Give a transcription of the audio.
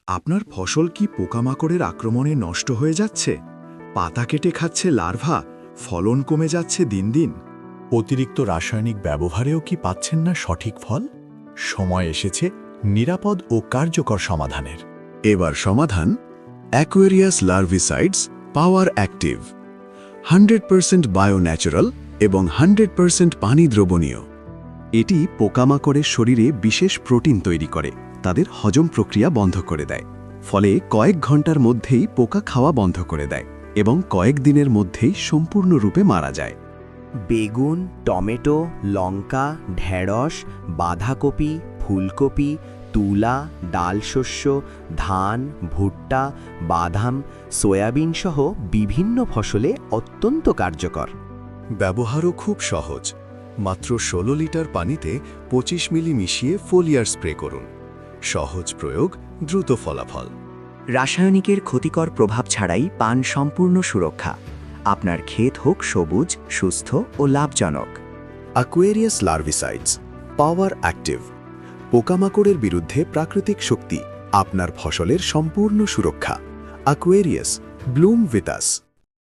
আপনার ফসল কি পোকামাকড়ের আক্রমণে নষ্ট হয়ে যাচ্ছে? পাতা কেটে খাচ্ছে লার্ভা, ফলন কমে যাচ্ছে দিন দিন। অতিরিক্ত রাসায়নিক ব্যবহারেও কি পাচ্ছেন না সঠিক ফল? সময় এসেছে নিরাপদ ও কার্যকর সমাধানের। এবার সমাধান অ্যাকোয়ারিয়াস লার্ভিসাইডস পাওয়ার অ্যাক্টিভ, 100% বায়ো ন্যাচারাল এবং 100% পানি দ্রবণীয়। এটি পোকামাকড়ের শরীরে বিশেষ প্রোটিন তৈরি করে, তাদের হজম প্রক্রিয়া বন্ধ করে দেয়। ফলে কয়েক ঘন্টার মধ্যেই পোকা খাওয়া বন্ধ করে দেয় এবং কয়েক দিনের মধ্যেই সম্পূর্ণরূপে মারা যায়। বেগুন, টমেটো, লঙ্কা, ঢেঁড়স, বাঁধাকপি, ফুলকপি, তুলা, ডালশস্য, ধান, ভুট্টা, বাদাম, সয়াবিন সহ বিভিন্ন ফসলে অত্যন্ত কার্যকর। ব্যবহারও খুব সহজ। মাত্র 16 লিটার পানিতে 25 মিলি মিশিয়ে ফোলিয়ার স্প্রে করুন। সহজ প্রয়োগ, দ্রুত ফলাফল। রাসায়নিকের ক্ষতিকর প্রভাব ছাড়াই পান সম্পূর্ণ সুরক্ষা। আপনার ক্ষেত হোক সবুজ, সুস্থ ও লাভজনক। অ্যাকোয়ারিয়াস লার্ভিসাইডস পাওয়ার অ্যাক্টিভ, পোকামাকড়ের বিরুদ্ধে প্রাকৃতিক শক্তি, আপনার ফসলের সম্পূর্ণ সুরক্ষা। Aquarius, Bloom with us.